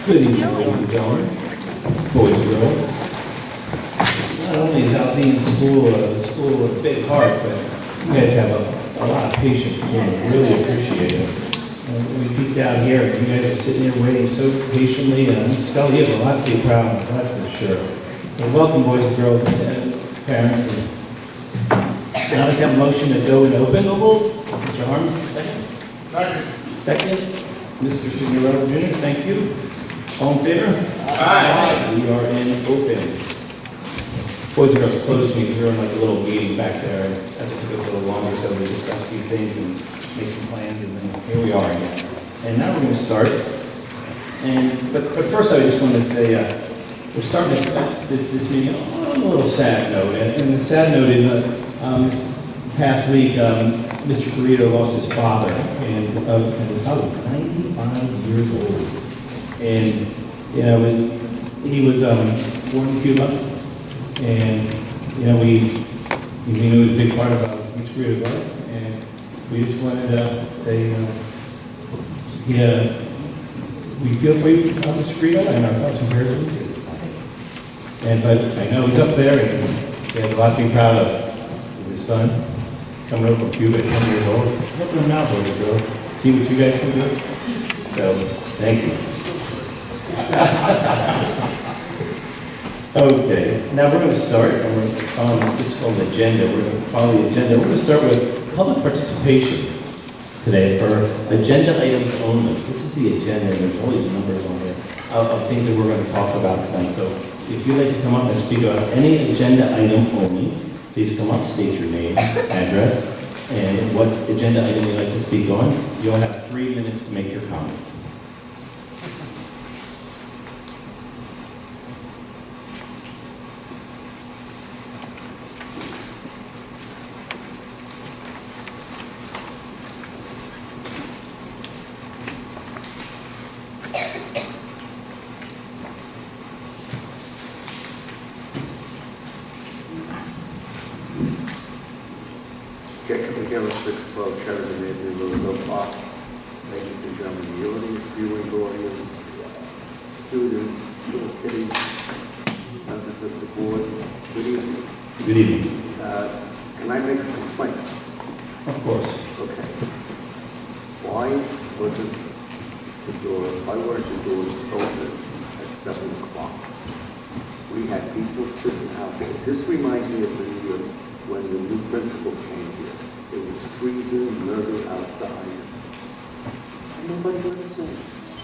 Good evening, ladies and gentlemen, boys and girls. Not only is Alpine School a school with a big heart, but you guys have a lot of patience too, and I really appreciate it. We peeked out here, and you guys are sitting there waiting so patiently, and Scully, you have a lot to be proud of, that's for sure. So welcome, boys and girls, and parents. And I'd like to have a motion to go in open. Mr. Harms, second. Second. Mr. Signorello Jr., thank you. All in favor? Aye. We are in open. Boys and girls, closed meeting. We were in like a little meeting back there. As it took us a little longer, so we discussed a few things and make some plans, and then here we are again. And now we're going to start. But first, I just want to say we're starting this meeting on a little sad note. And the sad note is past week, Mr. Carrito lost his father, and his father was 95 years old. And, you know, he was born in Cuba, and, you know, we knew he was a big part of Mr. Carrito's life, and we just wanted to say, we feel for you, Mr. Carrito, and our thoughts and prayers with you. But I know he's up there, and he has a lot to be proud of his son. Coming over from Cuba at 10 years old. Look at them now, boys and girls. See what you guys can do. So, thank you. Okay, now we're going to start, and we're going to follow, this is called the agenda. We're going to follow the agenda. We're going to start with public participation today for agenda items only. This is the agenda, and there's always numbers on here of things that we're going to talk about tonight. So, if you'd like to come up and speak about any agenda item only, please come up, state your name, address, and what agenda item you'd like to speak on. You'll have 3 minutes to make your comment. Good evening. Can I make a complaint? Of course. Okay. Why weren't the doors open at 7 o'clock? We had people sitting out there. This reminds me of the year when the new principal came here. It was freezing, murder outside. And nobody understood.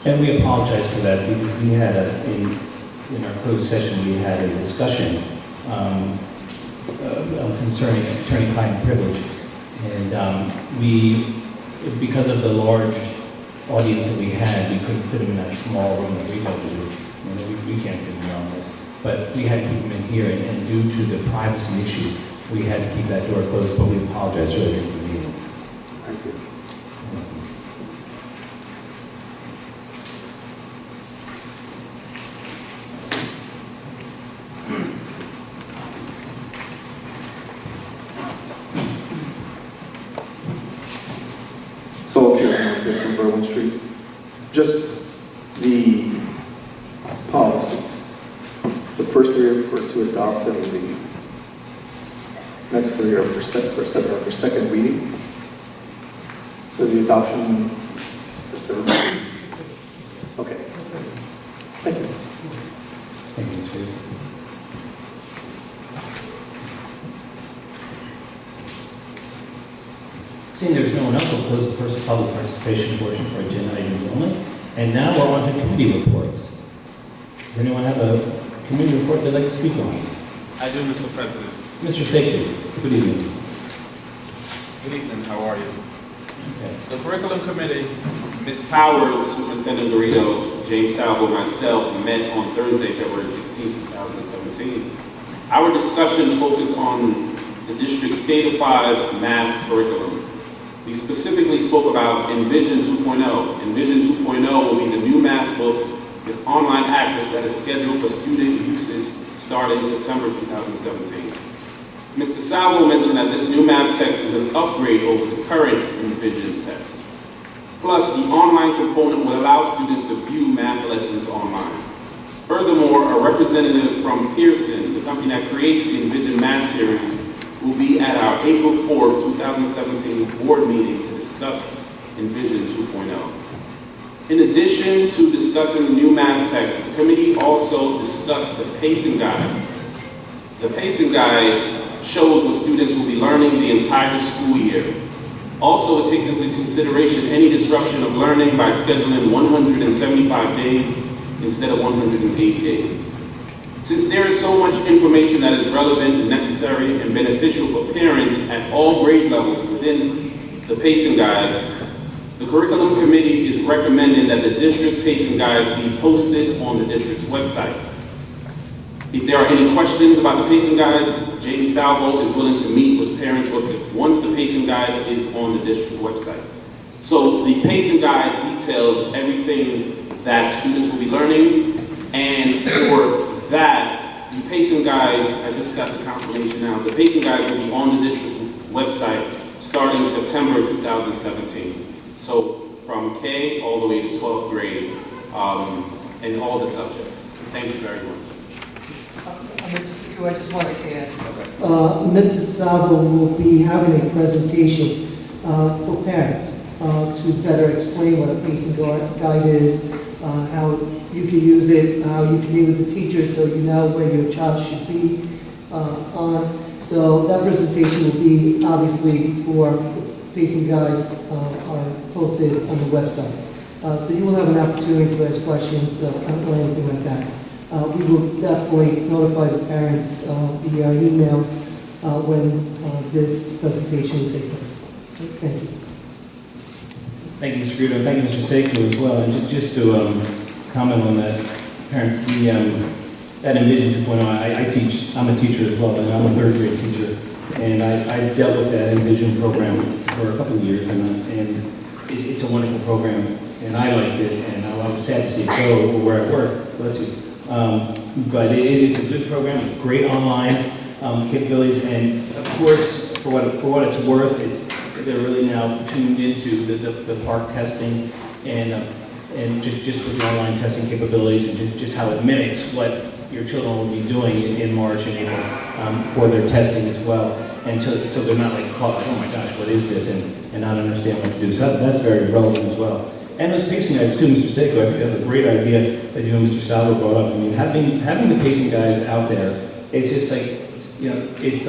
And we apologize for that. We had in our closed session, we had a discussion concerning attorney-client privilege. And because of the large audience that we had, we couldn't fit them in that small room that we go to. You know, we can't fit them around this. But we had to keep them in here, and due to the privacy issues, we had to keep that door closed, but we apologize for the inconvenience. Thank you. So up here on 50 Berwyn Street, just the policies. The first 3 are to adopt, and the next 3 are for second reading. So is the adoption for third reading? Okay. Thank you. Thank you, Ms. Reeves. Seeing there's no one else, we'll close the first public participation portion for agenda items only. And now we're on to committee reports. Does anyone have a committee report they'd like to speak on? I do, Mr. President. Mr. Sakely, good evening. Good evening, how are you? Okay. The Curriculum Committee, Ms. Powers, Superintendent Dorito, James Salvo, and myself met on Thursday, February 16, 2017. Our discussion focused on the district's state-of-5 math curriculum. We specifically spoke about Envision 2.0. Envision 2.0 will be the new math book with online access that is scheduled for student usage starting September 2017. Mr. Salvo mentioned that this new math text is an upgrade over the current Envision text. Plus, the online component will allow students to view math lessons online. Furthermore, a representative from Pearson, the company that creates the Envision Math Series, will be at our April 4th, 2017 board meeting to discuss Envision 2.0. In addition to discussing the new math text, the committee also discussed the pacing guide. The pacing guide shows what students will be learning the entire school year. Also, it takes into consideration any disruption of learning by scheduling 175 days instead of 180 days. Since there is so much information that is relevant, necessary, and beneficial for parents at all grade levels within the pacing guides, the curriculum committee is recommending that the district pacing guides be posted on the district's website. If there are any questions about the pacing guide, James Salvo is willing to meet with parents once the pacing guide is on the district website. So the pacing guide details everything that students will be learning, and for that, the pacing guides, I just got the confirmation now, the pacing guides will be on the district website starting September 2017. So from K all the way to 12th grade, and all the subjects. Thank you very much. Mr. Sekou, I just want to add, Mr. Salvo will be having a presentation for parents to better explain what a pacing guide is, how you can use it, how you can meet with the teachers so you know where your child should be on. So that presentation will be obviously for pacing guides are posted on the website. So you will have an opportunity to ask questions or anything like that. We will definitely notify the parents via email when this presentation will take place. Thank you. Thank you, Mr. Guido, and thank you, Mr. Sekou, as well. And just to comment on that, parents, that Envision 2.0, I teach, I'm a teacher as well, and I'm a third grade teacher. And I dealt with that Envision program for a couple of years, and it's a wonderful program, and I liked it, and I was sad to see it go where I work, bless you. But it's a good program, it's great online capabilities, and of course, for what it's worth, they're really now tuned into the park testing and just with the online testing capabilities and just how it mimics what your children will be doing in March and April for their testing as well. And so they're not like caught like, oh my gosh, what is this? And not understand what to do. So that's very relevant as well. And those pacing guides too, Mr. Sekou, I think that's a great idea that you and Mr. Salvo brought up. I mean, having the pacing guides out there, it's just like, you know, it's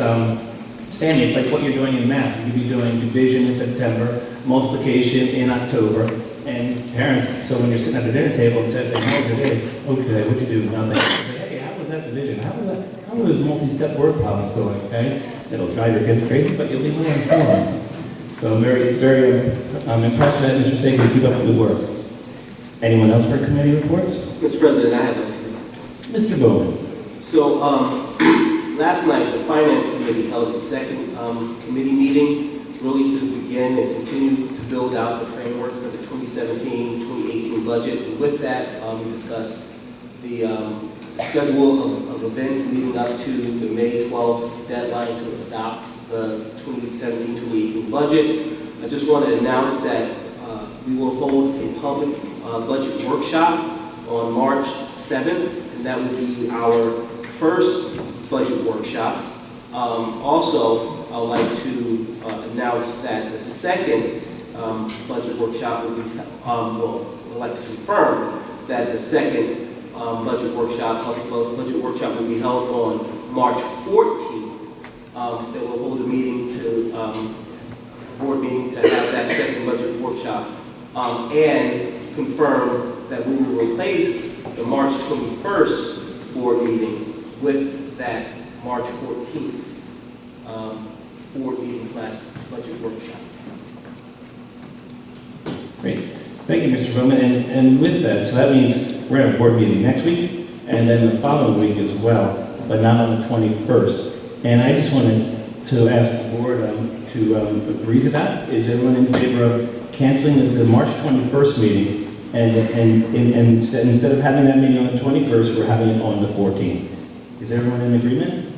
Sammy, it's like what you're doing in math. You could be doing division in September, multiplication in October, and parents, so when you're sitting at the dinner table and says, how was your day? Okay, what'd you do? Nothing. Say, hey, how was that division? How were those multi-step word problems going, okay? It'll drive your kids crazy, but you'll be more informed. So I'm very, very impressed with that, Mr. Sekou. Keep up the good work. Anyone else for committee reports? Mr. President, I have a Mr. Bowman. So, last night, the Finance Committee held its second committee meeting, really to begin and continue to build out the framework for the 2017-2018 budget. And with that, we discussed the schedule of events leading up to the May 12th deadline to adopt the 2017-2018 budget. I just want to announce that we will hold a public budget workshop on March 7th, and that will be our first budget workshop. Also, I would like to announce that the second budget workshop will be, I'd like to confirm that the second budget workshop will be held on March 14th. That we'll hold a meeting board meeting to have that second budget workshop and confirm that we will replace the March 21st board meeting with that March 14th board meeting / budget workshop. Great. Thank you, Mr. Bowman. And with that, so that means we're going to have a board meeting next week and then the following week as well, but not on the 21st. And I just wanted to ask the board to agree to that. Is everyone in favor of canceling the March 21st meeting and instead of having that meeting on the 21st, we're having it on the 14th? Is everyone in agreement?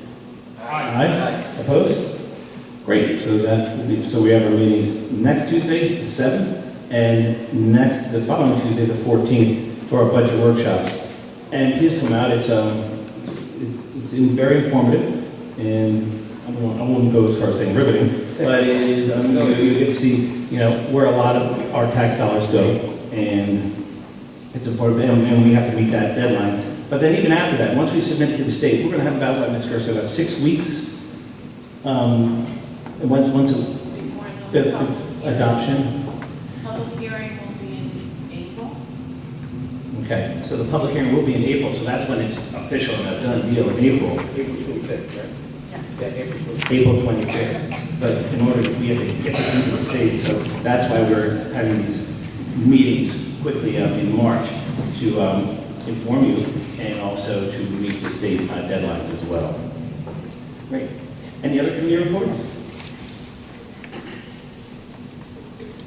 Aye. Opposed? Great. So we have our meetings next Tuesday, the 7th, and the following Tuesday, the 14th, for our budget workshops. And please come out, it's very informative, and I won't go as far as saying riveting, but it is, you get to see, where a lot of our tax dollars go, and it's important, and we have to meet that deadline. But then even after that, once we submit it to the state, we're gonna have about, what Ms. Gerson, about 6 weeks, once adoption. Public hearing will be in April. Okay, so the public hearing will be in April, so that's when it's official and a done deal in April. April 25th, right? Yeah, April 25th. April 25th. But in order, we have to get this into the state, so that's why we're having these meetings quickly in March to inform you and also to meet the state deadlines as well. Great. Any other committee reports?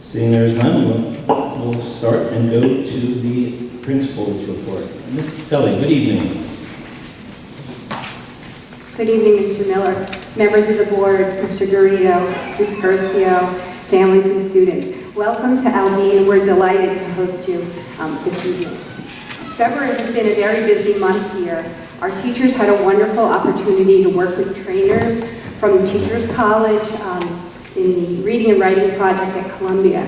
Seeing there is none, we'll start and go to the principal's report. Mrs. Scully, good evening. Good evening, Mr. Miller, members of the board, Mr. Garrido, Ms. Garcia, families and students. Welcome to Aldine. We're delighted to host you this evening. February has been a very busy month here. Our teachers had a wonderful opportunity to work with trainers from Teachers College in the Reading and Writing Project at Columbia.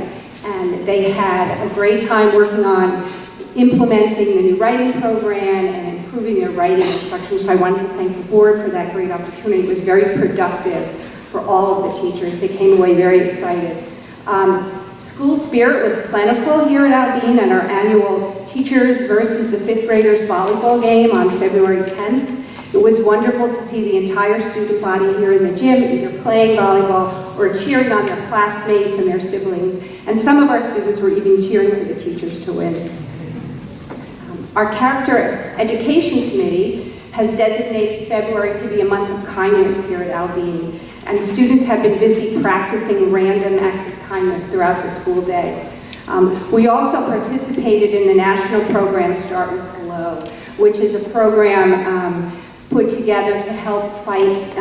And they had a great time working on implementing the new writing program and improving their writing instruction. So I wanted to thank the board for that great opportunity. It was very productive for all of the teachers. They came away very excited. School spirit was plentiful here at Aldine at our annual Teachers versus the 5th graders volleyball game on February 10th. It was wonderful to see the entire student body here in the gym, either playing volleyball or cheering on their classmates and their siblings. And some of our students were even cheering for the teachers to win. Our Character Education Committee has designated February to be a month of kindness here at Aldine. And students have been busy practicing random acts of kindness throughout the school day. We also participated in the national program Start With Hello, which is a program put together to help fight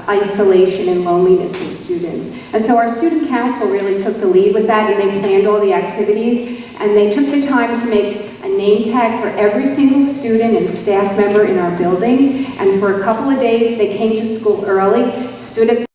isolation and loneliness in students. And so our student council really took the lead with that, and they planned all the activities, and they took the time to make a name tag for every single student and staff member in our building. And for a couple of days, they came to school early, stood at